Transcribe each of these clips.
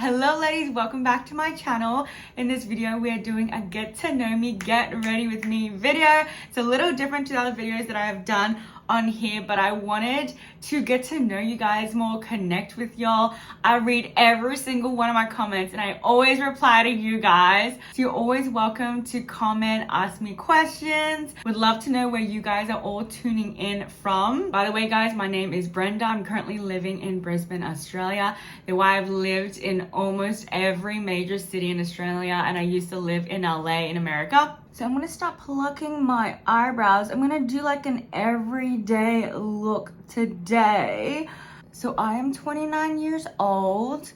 Hello ladies, welcome back to my channel. In this video we are doing a get to know me, get ready with me video. It's a little different to the other videos that I have done on here, but I wanted to get to know you guys more, connect with y'all. I read every single one of my comments and I always reply to you guys. So you're always welcome to comment, ask me questions. Would love to know where you guys are all tuning in from. By the way guys, my name is Brenda. I'm currently living in Brisbane, Australia. Though I've lived in almost every major city in Australia and I used to live in LA in America. So I'm gonna start plucking my eyebrows. I'm gonna do like an everyday look today. So I am 29 years old.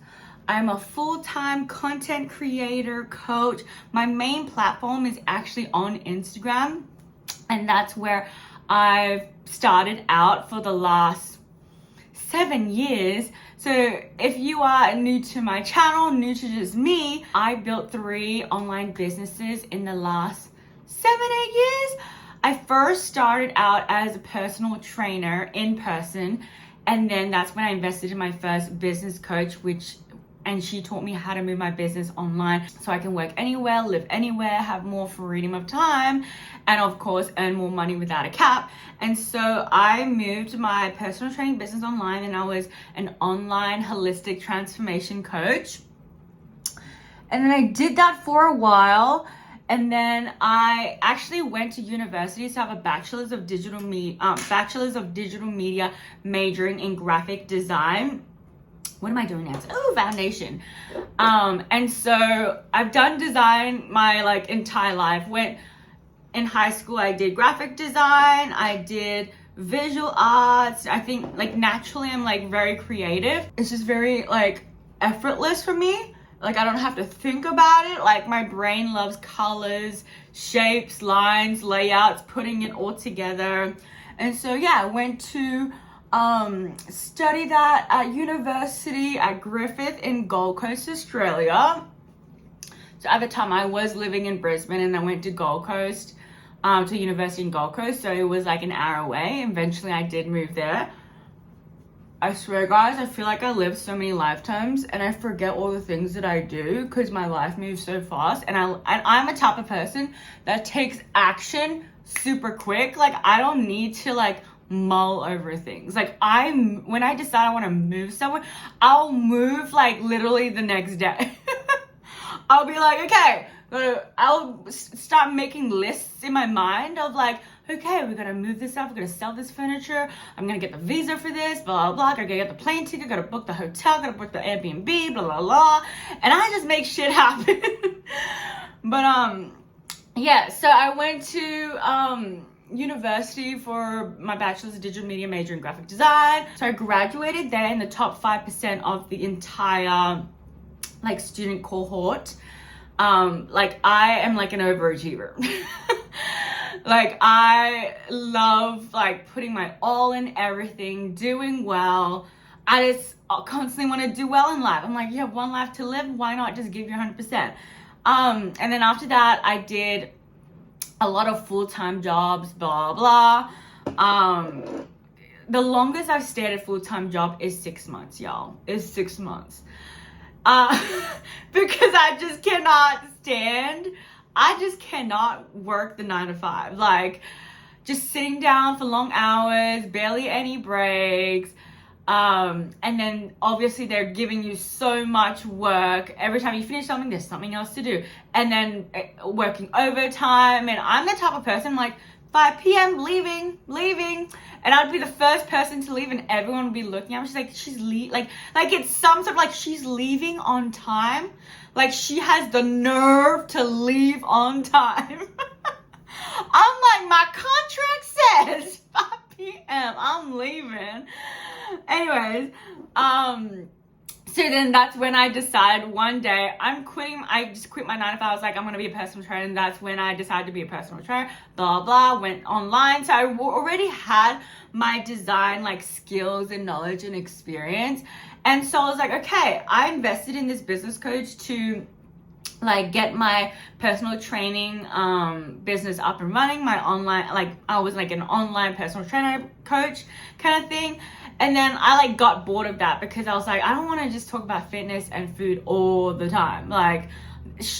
I'm a full-time content creator, coach. My main platform is actually on Instagram, and that's where I've started out for the last 7 years. So if you are new to my channel, new to just me, I built 3 online businesses in the last 7-8 years. I first started out as a personal trainer in person, and then that's when I invested in my first business coach, and she taught me how to move my business online so I can work anywhere, live anywhere, have more freedom of time, and of course earn more money without a cap. And so I moved my personal training business online, and I was an online holistic transformation coach. And then I did that for a while. And then I actually went to university to have a bachelor's of digital media majoring in graphic design. What am I doing next? Oh, foundation. And so I've done design my entire life. In high school, I did graphic design. I did visual arts. I think naturally I'm very creative. It's just very effortless for me. I don't have to think about it. My brain loves colors, shapes, lines, layouts, putting it all together. And so yeah, I went to study that at university at Griffith in Gold Coast, Australia. So at the time I was living in Brisbane, and I went to Gold Coast, to university in Gold Coast. So it was an hour away. Eventually I did move there. I swear guys, I feel like I live so many lifetimes and I forget all the things that I do because my life moves so fast, and I'm a type of person that takes action super quick. I don't need to mull over things. When I decide I want to move somewhere, I'll move literally the next day. I'll be okay, I'll start making lists in my mind of okay, we're gonna move this up, we're gonna sell this furniture, I'm gonna get the visa for this, blah, blah, blah, gotta get the plane ticket, gotta book the hotel, gotta book the Airbnb, blah, blah, blah, and I just make shit happen. But, yeah, so I went to, university for my bachelor's of digital media major in graphic design. So I graduated there in the top 5% of the entire, student cohort. I am an overachiever. I love putting my all in everything, doing well. I just constantly want to do well in life. I'm you have one life to live, why not just give your 100%? And then after that, I did a lot of full-time jobs, blah, blah. The longest I've stayed at a full-time job is 6 months, y'all. It's 6 months. Because I just cannot work the 9 to 5. Just sitting down for long hours, barely any breaks. And then obviously they're giving you so much work. Every time you finish something, there's something else to do. And then working overtime. And I'm the type of person 5 p.m. leaving. And I'd be the first person to leave and everyone would be looking at me. She's it's some sort of she's leaving on time. She has the nerve to leave on time. I'm my contract says 5 p.m. I'm leaving. Anyways, so then that's when I decided one day I'm quitting. I just quit my 9 to 5. I was I'm going to be a personal trainer. And that's when I decided to be a personal trainer, blah, blah, went online. So I already had my design, skills and knowledge and experience. And so I was okay, I invested in this business coach to like get my personal training business up and running, my online, like I was like an online personal trainer coach kind of thing. And then I like got bored of that because I was like, I don't want to just talk about fitness and food all the time. Like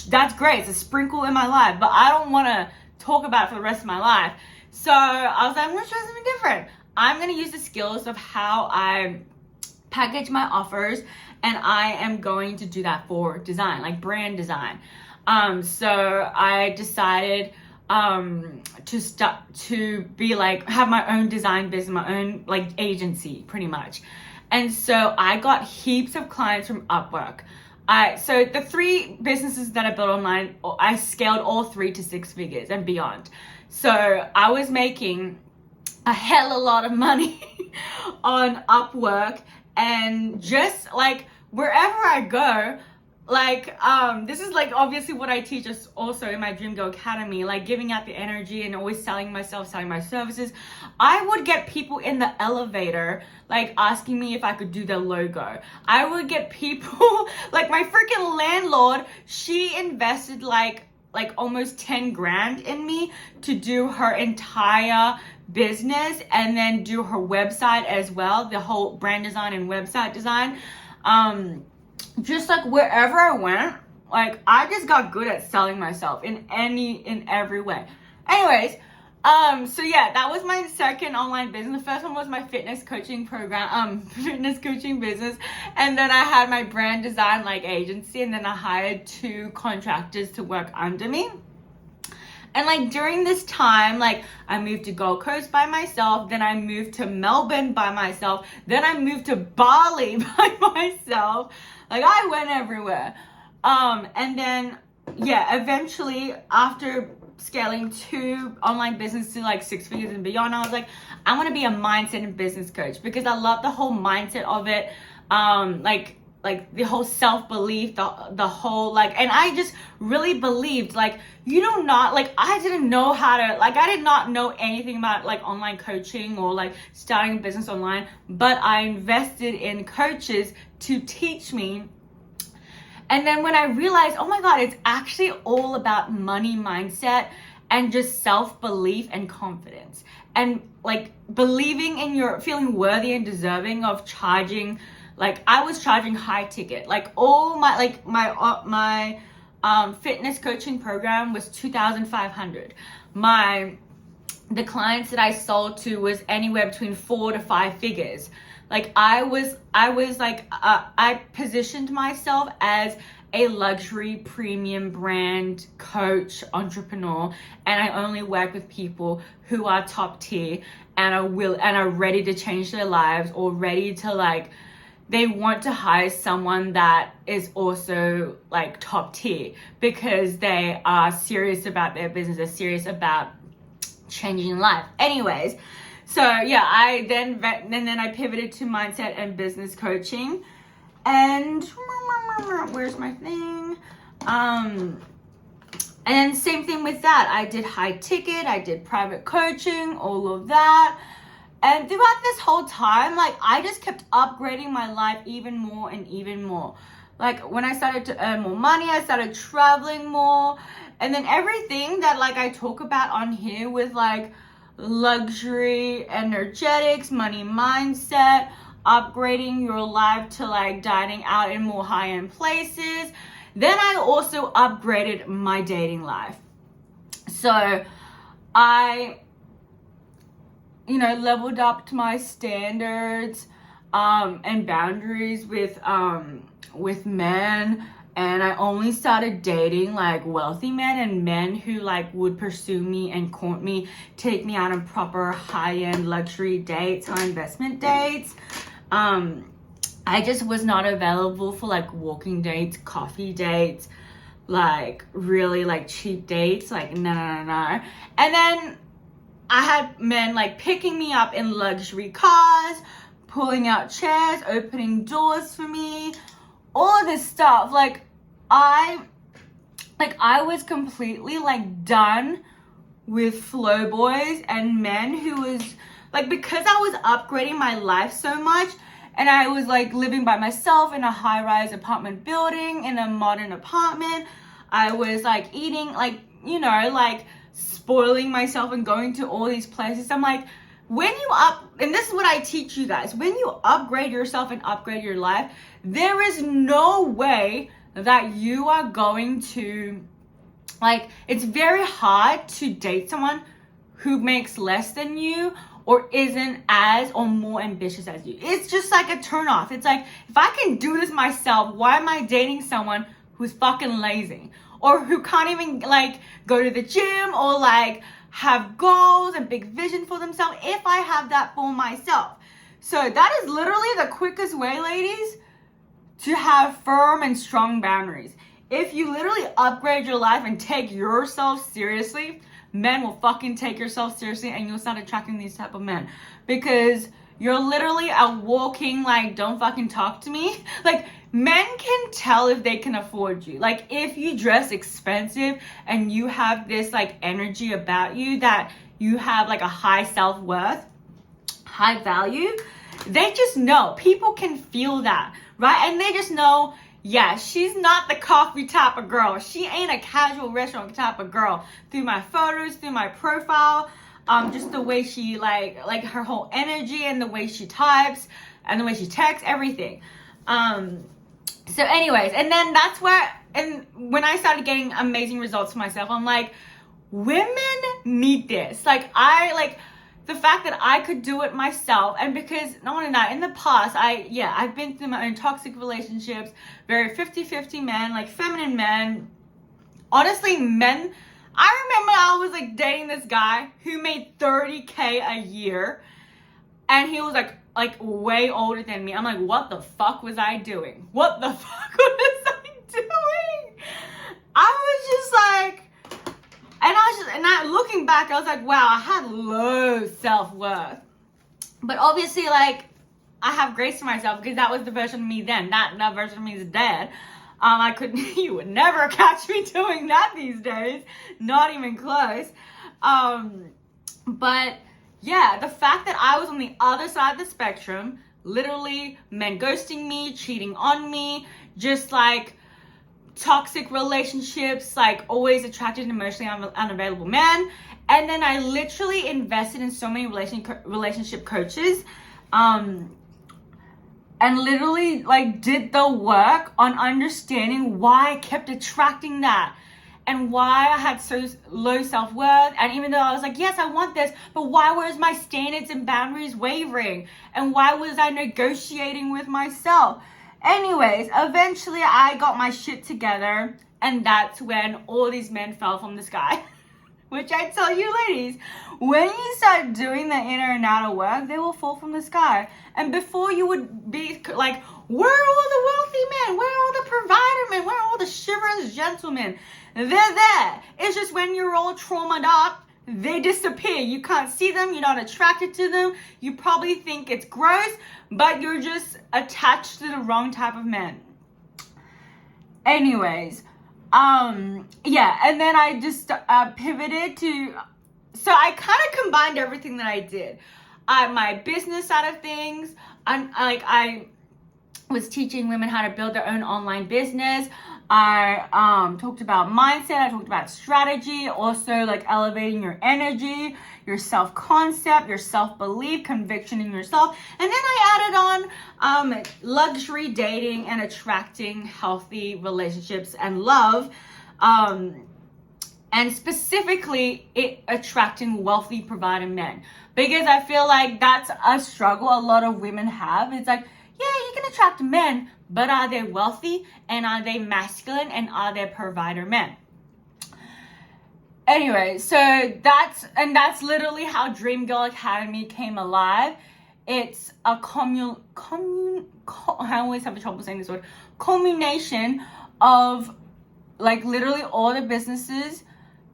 that's great, it's a sprinkle in my life, but I don't want to talk about it for the rest of my life. So I was like, I'm going to try something different. I'm going to use the skills of how I package my offers, and I am going to do that for design, like brand design. So I decided to start to be like, have my own design business, my own like agency pretty much. And so I got heaps of clients from Upwork. So the 3 businesses that I built online, I scaled all 3 to 6 figures and beyond. So I was making a hell of a lot of money on Upwork, and just like wherever I go, like this is like obviously what I teach us also in my Dream Girl Academy, like giving out the energy and always selling myself, selling my services. I would get people in the elevator like asking me if I could do their logo. I would get people like my freaking landlord, she invested like almost 10 grand in me to do her entire business and then do her website as well, the whole brand design and website design. Just like wherever I went, like I just got good at selling myself in every way. Anyways, so yeah, that was my second online business. The first one was my fitness coaching program, fitness coaching business. And then I had my brand design like agency, and then I hired 2 contractors to work under me. And like during this time, like I moved to Gold Coast by myself, then I moved to Melbourne by myself, then I moved to Bali by myself. Like I went everywhere. And then yeah, eventually after scaling 2 online businesses to like 6 figures and beyond, I was like, I want to be a mindset and business coach because I love the whole mindset of it. Like the whole self-belief, the whole like, and I just really believed like, you do not, like I didn't know how to, like I did not know anything about like online coaching or like starting a business online, but I invested in coaches to teach me. And then when I realized, oh my God, it's actually all about money mindset and just self-belief and confidence and like believing in your, feeling worthy and deserving of charging. Like I was charging high ticket, like all my, like my fitness coaching program was $2,500. The clients that I sold to was anywhere between 4 to 5 figures. Like I was like, I positioned myself as a luxury premium brand coach entrepreneur, and I only work with people who are top tier and are ready to change their lives, or ready to like, they want to hire someone that is also like top tier because they are serious about their business, they're serious about changing life. Anyways, so yeah, I then I pivoted to mindset and business coaching, and where's my thing? And same thing with that. I did high ticket, I did private coaching, all of that. And throughout this whole time, like I just kept upgrading my life even more and even more. Like when I started to earn more money, I started traveling more. And then everything that like I talk about on here with like luxury, energetics, money mindset, upgrading your life to like dining out in more high-end places. Then I also upgraded my dating life. So I leveled up to my standards and boundaries with men, and I only started dating like wealthy men and men who like would pursue me and court me, take me out on proper high-end luxury dates, high investment dates. I just was not available for like walking dates, coffee dates, like really like cheap dates, like no. And then I had men like picking me up in luxury cars, pulling out chairs, opening doors for me, all this stuff. Like I was completely like done with flow boys and men who was like, because I was upgrading my life so much, and I was like living by myself in a high-rise apartment building, in a modern apartment. I was like eating, like, you know, like spoiling myself and going to all these places. I'm like, when you and this is what I teach you guys, when you upgrade yourself and upgrade your life, there is no way that you are going to, like, it's very hard to date someone who makes less than you or isn't as or more ambitious as you. It's just like a turn off. It's like, if I can do this myself, why am I dating someone who's fucking lazy or who can't even like go to the gym or like have goals and big vision for themselves if I have that for myself? So that is literally the quickest way, ladies, to have firm and strong boundaries. If you literally upgrade your life and take yourself seriously, men will fucking take yourself seriously and you'll start attracting these type of men, because you're literally a walking, like, don't fucking talk to me. Like, men can tell if they can afford you. Like, if you dress expensive and you have this like energy about you that you have like a high self-worth, high value, they just know. People can feel that, right? And they just know, yeah, she's not the coffee type of girl. She ain't a casual restaurant type of girl. Through my photos, through my profile, just the way she like her whole energy and the way she types and the way she texts, everything. So anyways, and then that's where, and when I started getting amazing results for myself, I'm like, women need this. Like, the fact that I could do it myself, and because not only that, in the past, I've been through my own toxic relationships, very 50-50 men, like feminine men. Honestly, men, I remember I was like dating this guy who made $30K a year, and he was like way older than me. I'm like, what the fuck was I doing? What the fuck was I doing? I was just like, looking back, I was like, wow, I had low self-worth. But obviously, like, I have grace to myself because that was the version of me then. That version of me is dead. You would never catch me doing that these days. Not even close. But yeah, the fact that I was on the other side of the spectrum, literally men ghosting me, cheating on me, just like toxic relationships, like always attracted to emotionally unavailable men. And then I literally invested in so many relationship coaches, and literally like did the work on understanding why I kept attracting that and why I had so low self-worth. And even though I was like, yes, I want this, but why was my standards and boundaries wavering? And why was I negotiating with myself? Anyways, eventually I got my shit together, and that's when all these men fell from the sky. Which I tell you, ladies, when you start doing the inner and outer work, they will fall from the sky. And before you would be like, where are all the wealthy men? Where are all the provider men? Where are all the chivalrous gentlemen? They're there. It's just when you're all traumatized up, they disappear. You can't see them. You're not attracted to them. You probably think it's gross, but you're just attached to the wrong type of men. Anyways, yeah, and then I just pivoted to, so I kind of combined everything that I did. My business side of things, I was teaching women how to build their own online business. I talked about mindset, I talked about strategy, also like elevating your energy, your self-concept, your self-belief, conviction in yourself. And then I added on luxury dating and attracting healthy relationships and love. And specifically attracting wealthy provider men. Because I feel like that's a struggle a lot of women have. It's like, yeah, you can attract men, but are they wealthy? And are they masculine? And are they provider men? Anyway, so that's literally how Dream Girl Academy came alive. It's a I always have trouble saying this word. Culmination of like literally all the businesses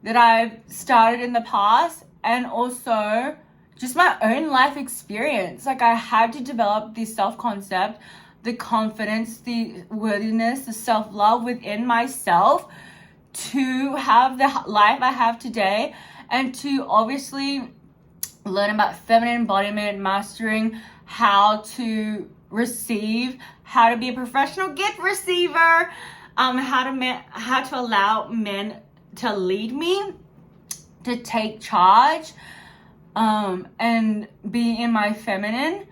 that I've started in the past, and also just my own life experience. Like, I had to develop the self-concept, the confidence, the worthiness, the self-love within myself to have the life I have today, and to obviously learn about feminine embodiment, mastering how to receive, how to be a professional gift receiver, how to allow men to lead me, to take charge, and be in my feminine,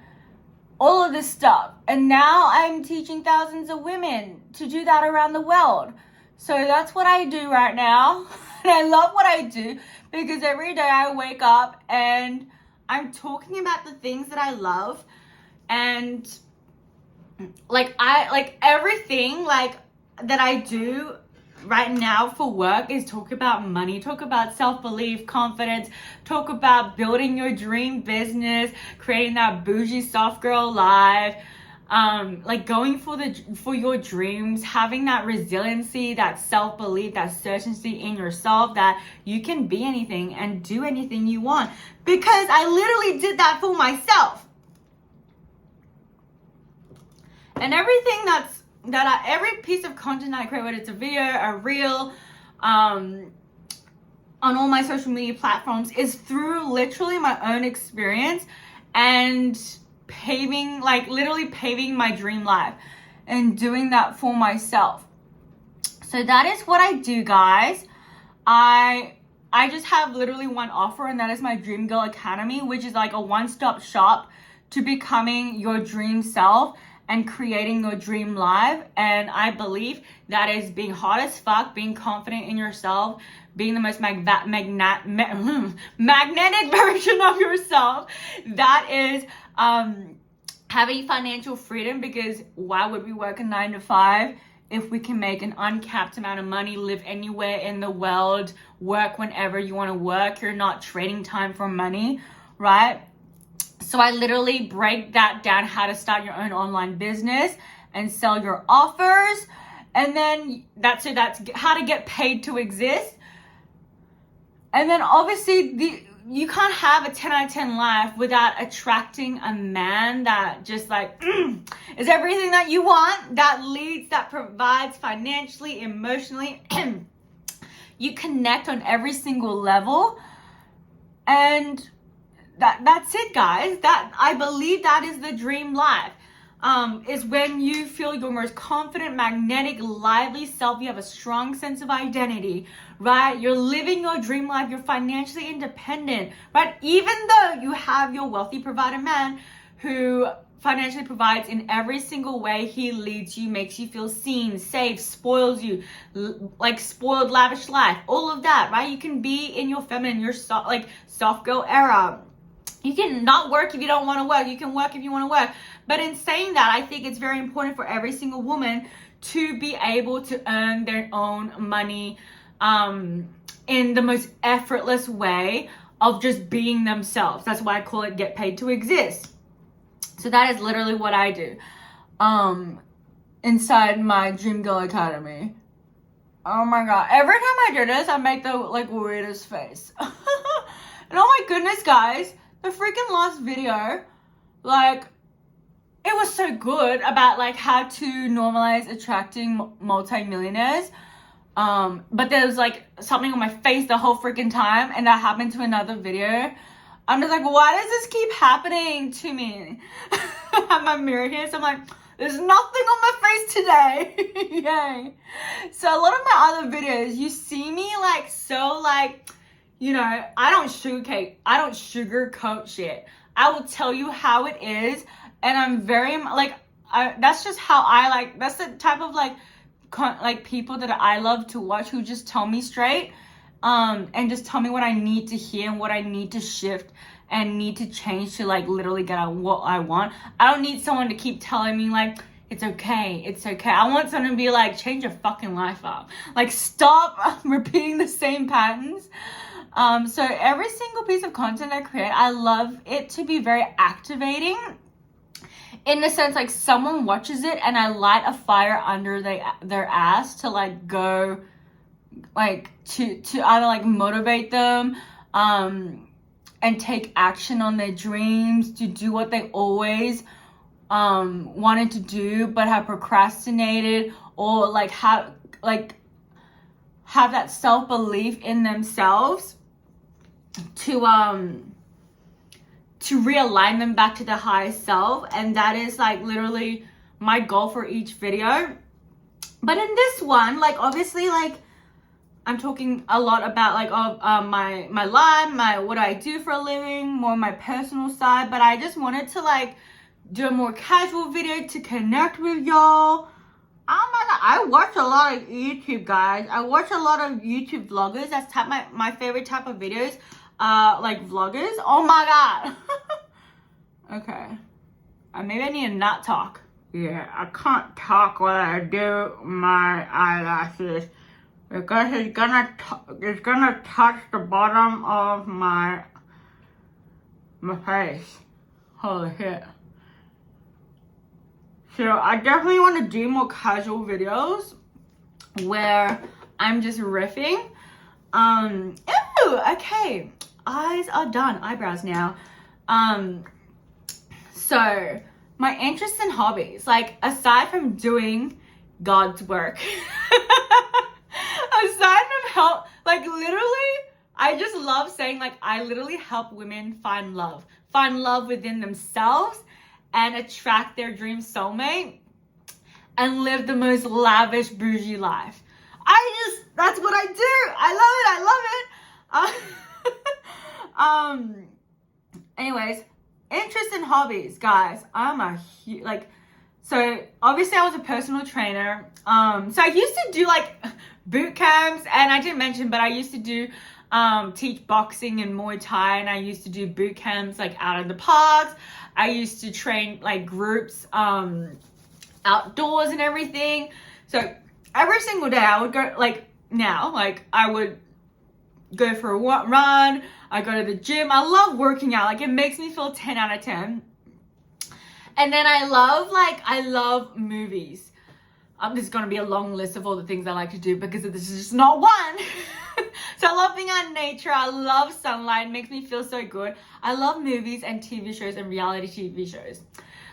all of this stuff. And now I'm teaching thousands of women to do that around the world. So that's what I do right now. And I love what I do because every day I wake up and I'm talking about the things that I love. And like everything like that I do right now for work is talk about money, talk about self-belief, confidence, talk about building your dream business, creating that bougie soft girl life, like going for your dreams, having that resiliency, that self-belief, that certainty in yourself that you can be anything and do anything you want. Because I literally did that for myself. And everything every piece of content I create, whether it's a video, a reel, on all my social media platforms, is through literally my own experience and literally paving my dream life and doing that for myself. So that is what I do, guys. I just have literally one offer, and that is my Dream Girl Academy, which is like a one-stop shop to becoming your dream self and creating your dream life. And I believe that is being hot as fuck, being confident in yourself, being the most magnetic version of yourself. That is having financial freedom, because why would we work a 9 to 5 if we can make an uncapped amount of money, live anywhere in the world, work whenever you want to work? You're not trading time for money, right? So I literally break that down, how to start your own online business and sell your offers. And then that's how to get paid to exist. And then obviously you can't have a 10 out of 10 life without attracting a man that just like is everything that you want, that leads, that provides financially, emotionally. You connect on every single level. And that's it, guys. That I believe that is the dream life. Is when you feel your most confident, magnetic, lively self. You have a strong sense of identity, right? You're living your dream life. You're financially independent, right? Even though you have your wealthy provider man who financially provides in every single way. He leads you, makes you feel seen, safe, spoils you, like spoiled, lavish life, all of that, right? You can be in your feminine, your soft girl era. You can not work if you don't want to work. You can work if you want to work. But in saying that, I think it's very important for every single woman to be able to earn their own money in the most effortless way of just being themselves. That's why I call it get paid to exist. So that is literally what I do inside my Dream Girl Academy. Oh my God. Every time I do this, I make the weirdest face. And oh my goodness, guys. The freaking last video, it was so good about how to normalize attracting multi-millionaires. But there was something on my face the whole freaking time, and that happened to another video. I'm just why does this keep happening to me? I have my mirror here, so I'm like, there's nothing on my face today. Yay. So a lot of my other videos, you see me I don't sugarcoat shit. I will tell you how it is, and I'm very that's just how I that's the type of people that I love to watch, who just tell me straight, and just tell me what I need to hear and what I need to shift and need to change to literally get what I want. I don't need someone to keep telling me it's okay, it's okay. I want someone to be change your fucking life up. Stop repeating the same patterns. So every single piece of content I create, I love it to be very activating, in the sense someone watches it and I light a fire under their ass to go to either motivate them and take action on their dreams, to do what they always wanted to do but have procrastinated, or have that self-belief in themselves to realign them back to the highest self. And that is literally my goal for each video. But in this one, like, obviously, like, I'm talking a lot about, like, my life, what I do for a living, more my personal side. But I just wanted to, like, do a more casual video to connect with y'all. Oh my god, I watch a lot of YouTube, guys. I watch a lot of YouTube vloggers. That's my favorite type of videos. Like vloggers. Oh my god. Okay. Maybe I need to not talk. Yeah, I can't talk while I do my eyelashes because it's gonna touch the bottom of my face. Holy shit. So I definitely want to do more casual videos where I'm just riffing. Ew, okay. Eyes are done. Eyebrows now. So my interests and hobbies, like aside from doing God's work, aside from help, like literally, I just love saying, like, I literally help women find love within themselves and attract their dream soulmate and live the most lavish bougie life. That's what I do. I love it. Anyways, interests and hobbies, guys. I'm a huge, like, so obviously I was a personal trainer. So I used to do like boot camps, and I didn't mention, but I used to do teach boxing and Muay Thai, and I used to do boot camps like out in the parks. I used to train like groups outdoors and everything. So every single day I would go, like now, like I would go for a run. I go to the gym. I love working out. Like it makes me feel 10 out of 10. And then I love movies. This is going to be a long list of all the things I like to do because this is just not one. So I love being out in nature. I love sunlight. It makes me feel so good. I love movies and TV shows and reality TV shows.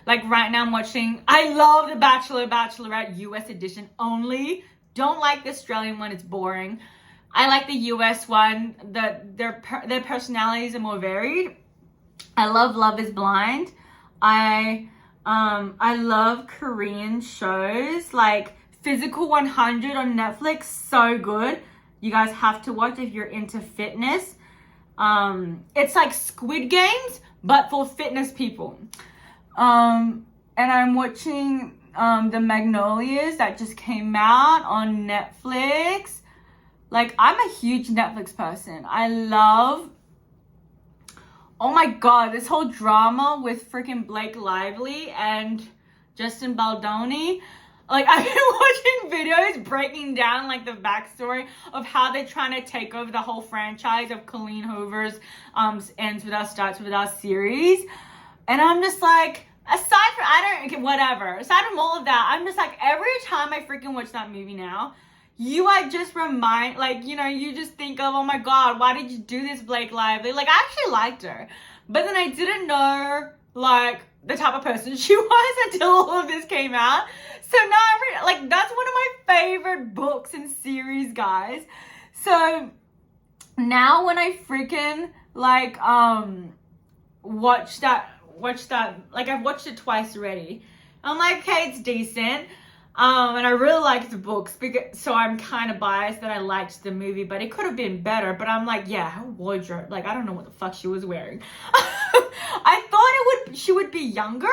Like right now I love The Bachelor, Bachelorette US edition only. Don't like the Australian one. It's boring. I like the US one. Their personalities are more varied. I love Love is Blind. I love Korean shows like Physical 100 on Netflix. So good. You guys have to watch if you're into fitness. It's like Squid Games, but for fitness people. And I'm watching The Magnolias that just came out on Netflix. Like, I'm a huge Netflix person. I love, oh my god, this whole drama with freaking Blake Lively and Justin Baldoni. Like, I've been watching videos breaking down, like, the backstory of how they're trying to take over the whole franchise of Colleen Hoover's Ends With Us, Starts With Us series. And I'm just like, aside from all of that, I'm just like, every time I freaking watch that movie now, you are just you just think of, oh my god, why did you do this, Blake Lively? Like, I actually liked her. But then I didn't know, like, the type of person she was until all of this came out. So now that's one of my favorite books and series, guys. So now when I freaking watch that, like I've watched it twice already. I'm like, okay, it's decent. And I really liked the books, so I'm kind of biased that I liked the movie, but it could have been better. But I'm like, yeah, her wardrobe, like, I don't know what the fuck she was wearing. I thought she would be younger,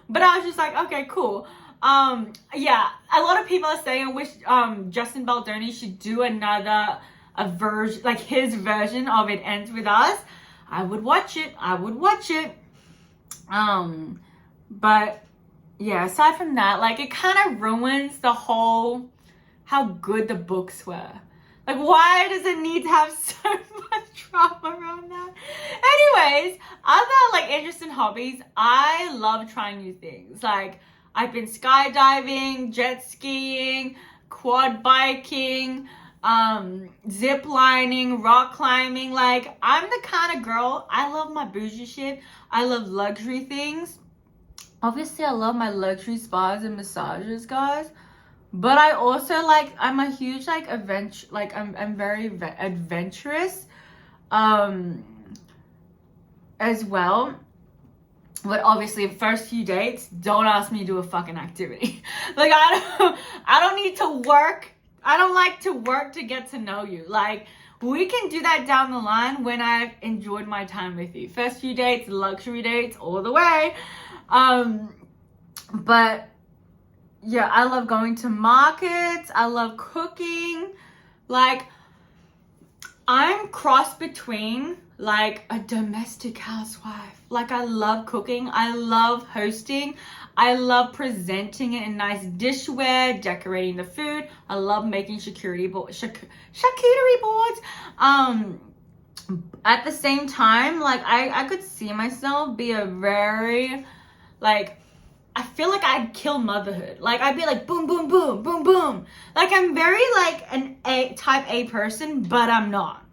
but I was just like, okay, cool. Yeah, a lot of people are saying I wish Justin Baldoni should do a version, like his version of It Ends With Us. I would watch it. But yeah, aside from that, like, it kind of ruins the whole, how good the books were. Like, why does it need to have so much drama around that? Anyways, other, like, interests and hobbies, I love trying new things. Like, I've been skydiving, jet skiing, quad biking, zip lining, rock climbing. Like, I'm the kind of girl, I love my bougie shit. I love luxury things. Obviously, I love my luxury spas and massages, guys. But I also, like, I'm a huge, like, adventure, like, I'm very adventurous, as well. But obviously, the first few dates, don't ask me to do a fucking activity. Like, I don't need to work. I don't like to work to get to know you. Like, we can do that down the line when I've enjoyed my time with you. First few dates, luxury dates, all the way. But yeah, I love going to markets. I love cooking. Like, I'm cross between like a domestic housewife. Like, I love cooking. I love hosting. I love presenting it in nice dishware, decorating the food. I love making charcuterie boards. At the same time, like, I could see myself be a very, like, I feel like I'd kill motherhood. Like, I'd be like, boom, boom, boom, boom, boom. Like, I'm very like type A person, but I'm not.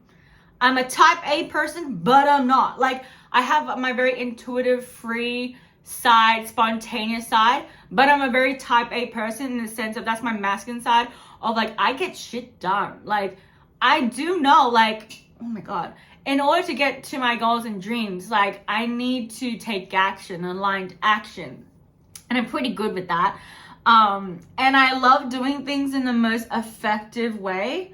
I'm a type A person, but I'm not. Like, I have my very intuitive, free side, spontaneous side, but I'm a very type A person in the sense of that's my masculine side of like, I get shit done. Like, I do know, like, oh my God, in order to get to my goals and dreams, like, I need to take action, aligned action. And I'm pretty good with that. And I love doing things in the most effective way.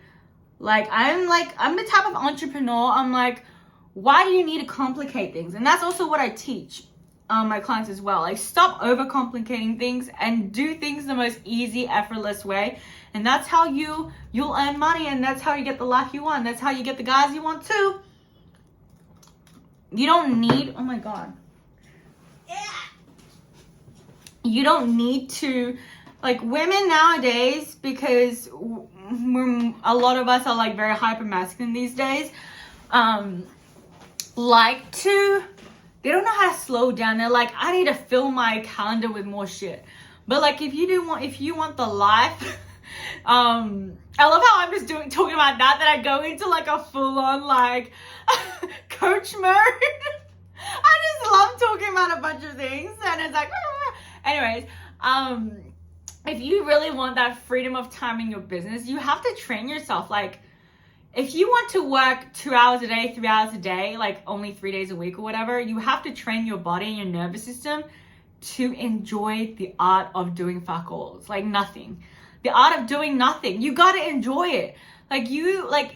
Like, I'm the type of entrepreneur, I'm like, why do you need to complicate things? And that's also what I teach my clients as well. Like, stop overcomplicating things and do things the most easy, effortless way. And that's how you'll earn money, and that's how you get the life you want. That's how you get the guys you want too. You don't need, oh my God. You don't need to, like, women nowadays, because a lot of us are like very hyper masculine these days, like to, they don't know how to slow down. They're like, I need to fill my calendar with more shit. But like, if you want the life, I love how I'm just talking about that I go into like a full on like coach mode. I just love talking about a bunch of things, and it's like, anyways, if you really want that freedom of time in your business, you have to train yourself. Like, if you want to work 2 hours a day, 3 hours a day, like only 3 days a week or whatever, you have to train your body and your nervous system to enjoy the art of doing fuck alls. Like, nothing. The art of doing nothing. You gotta enjoy it. Like,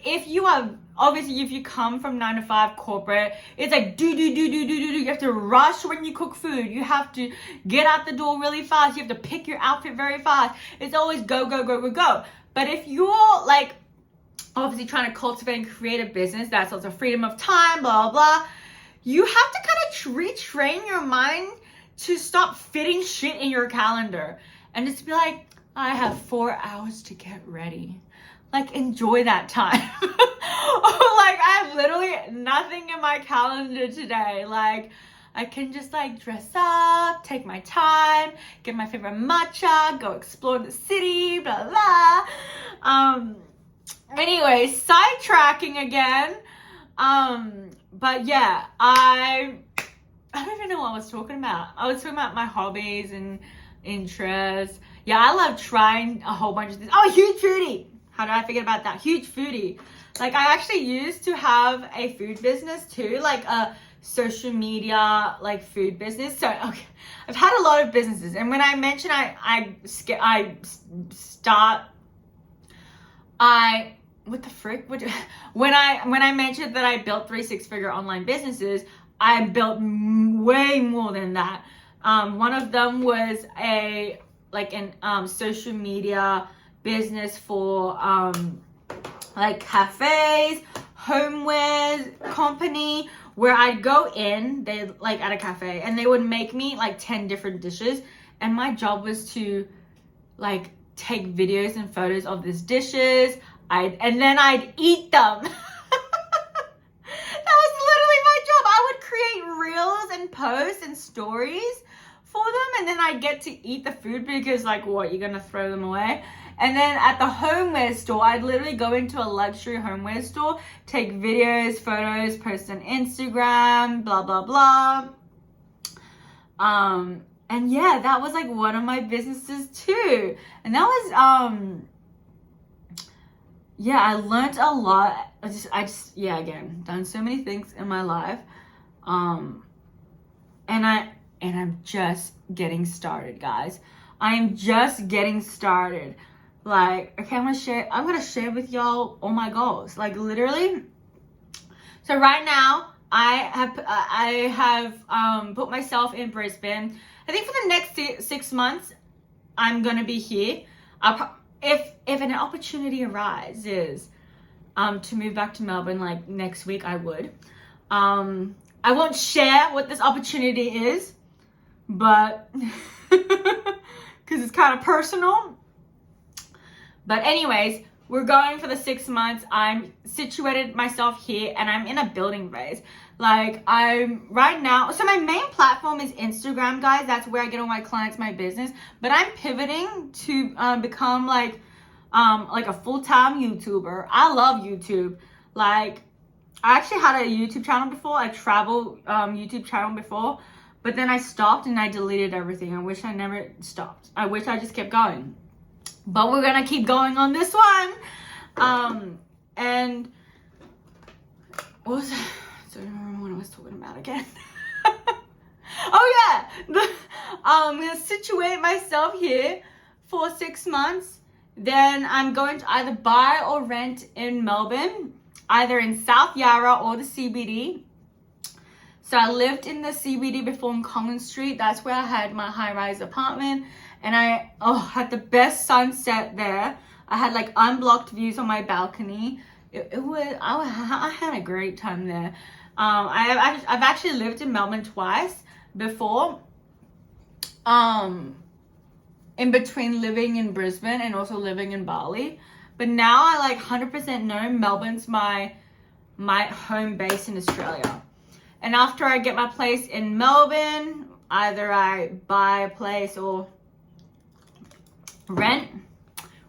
if you come from 9 to 5 corporate, it's like do. You have to rush when you cook food. You have to get out the door really fast. You have to pick your outfit very fast. It's always go. But if you're like, obviously trying to cultivate and create a business that's also freedom of time, blah, blah, you have to kind of retrain your mind to stop fitting shit in your calendar and just be like, I have 4 hours to get ready. Like, enjoy that time. Like, I have literally nothing in my calendar today. Like, I can just like dress up, take my time, get my favorite matcha, go explore the city, blah, blah. Anyway, sidetracking again. But yeah, I don't even know what I was talking about. I was talking about my hobbies and interests. Yeah, I love trying a whole bunch of things. Oh, huge foodie. How did I forget about that? Huge foodie. Like, I actually used to have a food business too, like a social media, like food business. So, okay, I've had a lot of businesses. And when I mention when I mentioned that I built 3 6-figure online businesses, I built way more than that. One of them was a social media business for like cafes, homeware company, where I'd go in, they like at a cafe, and they would make me like 10 different dishes, and my job was to like take videos and photos of these dishes, and then I'd eat them. That was literally my job. I would create reels and posts and stories for them, and then I'd get to eat the food because, like, what, you're gonna throw them away? And then at the homeware store, I'd literally go into a luxury homeware store, take videos, photos, post on Instagram, blah, blah, blah. And yeah, that was like one of my businesses too. And that was, yeah, I learned a lot. Again, done so many things in my life. And and I'm just getting started, guys. I am just getting started. Like, okay, I'm gonna share with y'all all my goals. Like, literally. So right now, I have put myself in Brisbane. I think for the next 6 months, I'm gonna be here. If an opportunity arises to move back to Melbourne like next week, I would. I won't share what this opportunity is, but because it's kind of personal. But anyways, we're going for the 6 months. I'm situated myself here and I'm in a building phase. Like, I'm right now, so my main platform is Instagram, guys. That's where I get all my clients, my business. But I'm pivoting to become like a full-time YouTuber. I love YouTube. Like, I actually had a YouTube channel before, a travel YouTube channel before, but then I stopped and I deleted everything. I wish I never stopped. I wish I just kept going. But we're gonna keep going on this one. And what was that? I don't remember what I was talking about again. Oh yeah, I'm gonna situate myself here for 6 months. Then I'm going to either buy or rent in Melbourne, either in South Yarra or the CBD. So I lived in the CBD before in Collins Street. That's where I had my high-rise apartment, and I had the best sunset there. I had like unblocked views on my balcony. I had a great time there. I've actually lived in Melbourne twice before. In between living in Brisbane and also living in Bali. But now I like 100% know Melbourne's my home base in Australia. And after I get my place in Melbourne, either I buy a place or rent.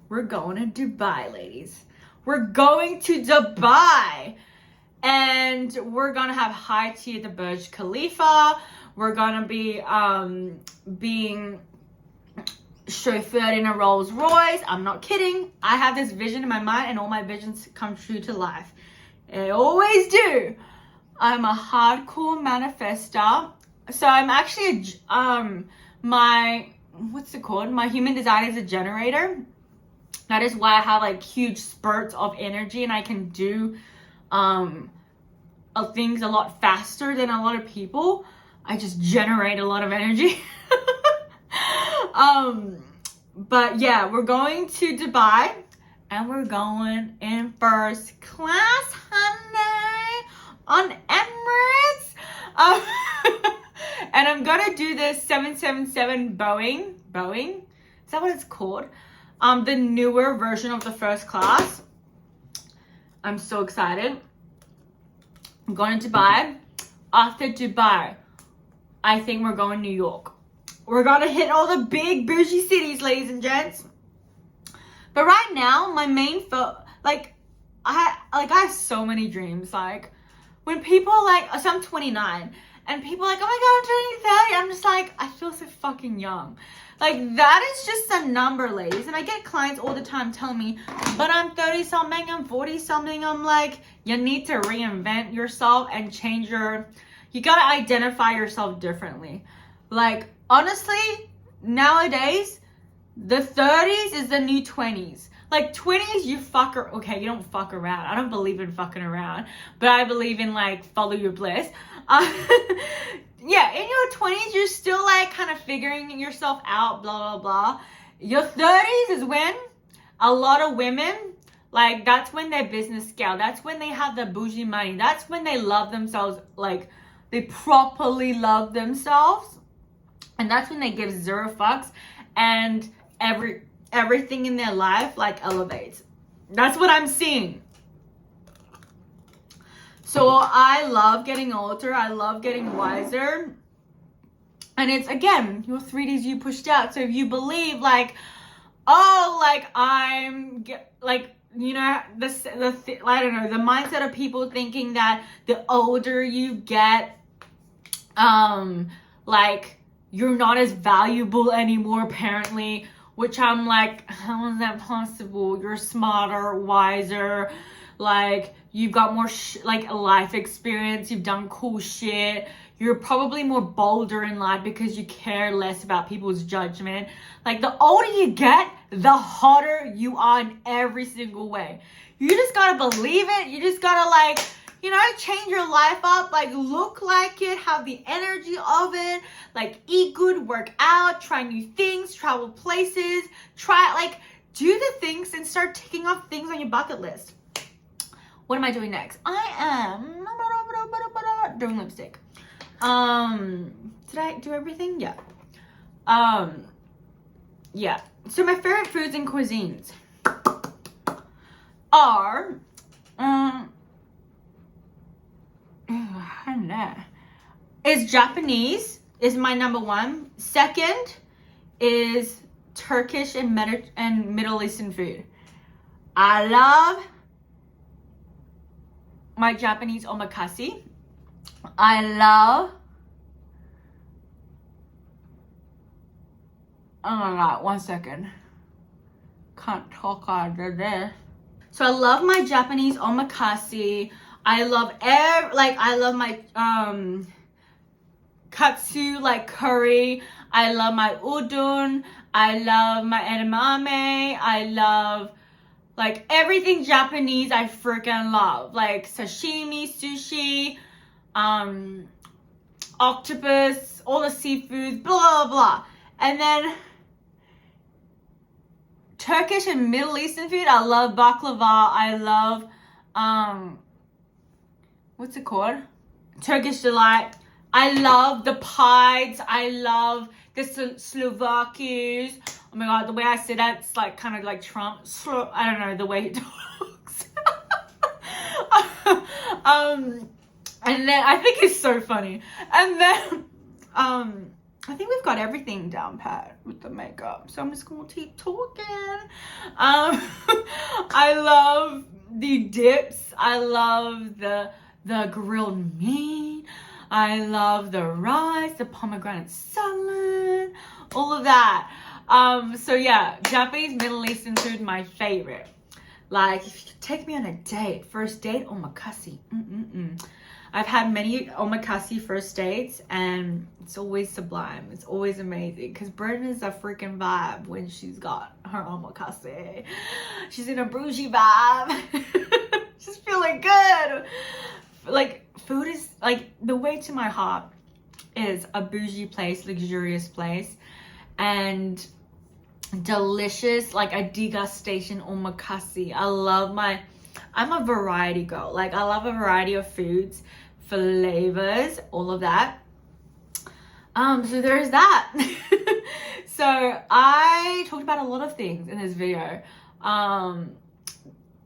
We're going to Dubai, ladies. We're going to Dubai. And we're going to have high tea at the Burj Khalifa. We're going to be being chauffeured in a Rolls Royce. I'm not kidding. I have this vision in my mind and all my visions come true to life. They always do. I'm a hardcore manifester. So I'm actually my human design is a generator. That is why I have like huge spurts of energy and I can do things a lot faster than a lot of people. I just generate a lot of energy. But yeah, we're going to Dubai and we're going in first class, honey, on Emirates. And I'm gonna do this 777 Boeing. Is that what it's called? The newer version of the first class. I'm so excited. I'm going to Dubai. After Dubai, I think we're going to New York. We're gonna hit all the big bougie cities, ladies and gents. But right now, my main I have so many dreams. Like when people so I'm 29 and people are like, oh my god, I'm turning 30. I'm just like, I feel so fucking young. Like that is just a number, ladies. And I get clients all the time telling me, but I'm 30 something, I'm 40 something. I'm like, you need to reinvent yourself and you gotta identify yourself differently. Like, honestly, nowadays, the 30s is the new 20s. Like, 20s, you don't fuck around. I don't believe in fucking around. But I believe in, like, follow your bliss. Yeah, in your 20s, you're still, like, kind of figuring yourself out, blah, blah, blah. Your 30s is when a lot of women, like, that's when their business scale. That's when they have the bougie money. That's when they love themselves, like, they properly love themselves. And that's when they give zero fucks and everything in their life like elevates. That's what I'm seeing. So I love getting older. I love getting wiser. And it's, again, your 3Ds you pushed out. So if you believe like, oh, like I'm like, you know, I don't know, the mindset of people thinking that the older you get, like, you're not as valuable anymore, apparently, which I'm like, how is that possible? You're smarter, wiser, like, you've got more, like, life experience, you've done cool shit, you're probably more bolder in life because you care less about people's judgment. Like, the older you get, the hotter you are in every single way. You just gotta believe it. You just gotta, like, you know, change your life up, like, look like it, have the energy of it, like, eat good, work out, try new things, travel places, do the things and start ticking off things on your bucket list. What am I doing next? I am doing lipstick. Did I do everything? Yeah. Yeah. So my favorite foods and cuisines are, is Japanese is my number one. Second is Turkish and Middle Eastern food. I love my Japanese omakase. I love, oh my god, 1 second. Can't talk out of this. So I love my Japanese omakase. I love I love my katsu, like curry. I love my udon. I love my edamame. I love, like, everything Japanese I freaking love. Like sashimi, sushi, octopus, all the seafoods, blah, blah, blah. And then Turkish and Middle Eastern food, I love baklava. I love, what's it called? Turkish delight. I love the pies. I love the Slovakians. Oh my god, the way I say that, it's like kind of like Trump. I don't know, the way he talks. And then I think it's so funny. And then I think we've got everything down pat with the makeup, so I'm just gonna keep talking. I love the dips. I love the grilled meat. I love the rice, the pomegranate salad, all of that. So yeah, Japanese, Middle Eastern food, my favorite. Like, if you take me on a date, first date, omakase. I've had many omakase first dates, and it's always sublime. It's always amazing, because Brenda's a freaking vibe when she's got her omakase. She's in a bougie vibe. She's feeling good. Like, food is, like, the way to my heart is a bougie place, luxurious place, and delicious, like a degustation omakase. I'm a variety girl. Like, I love a variety of foods, flavors, all of that. So there's that. So I talked about a lot of things in this video.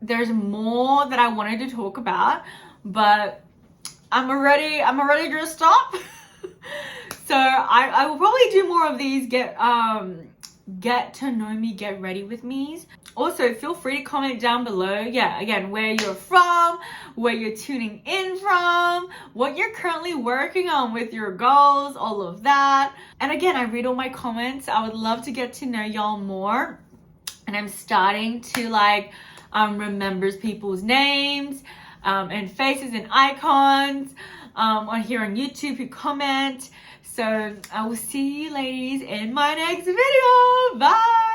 There's more that I wanted to talk about, but I'm already gonna stop. So I will probably do more of these get to know me, get ready with me's. Also, feel free to comment down below, yeah, again, where you're from, where you're tuning in from, what you're currently working on with your goals, all of that. And again, I read all my comments. I would love to get to know y'all more. And I'm starting to, like, remember people's names and faces and icons on here on YouTube who comment. So I will see you ladies in my next video. Bye.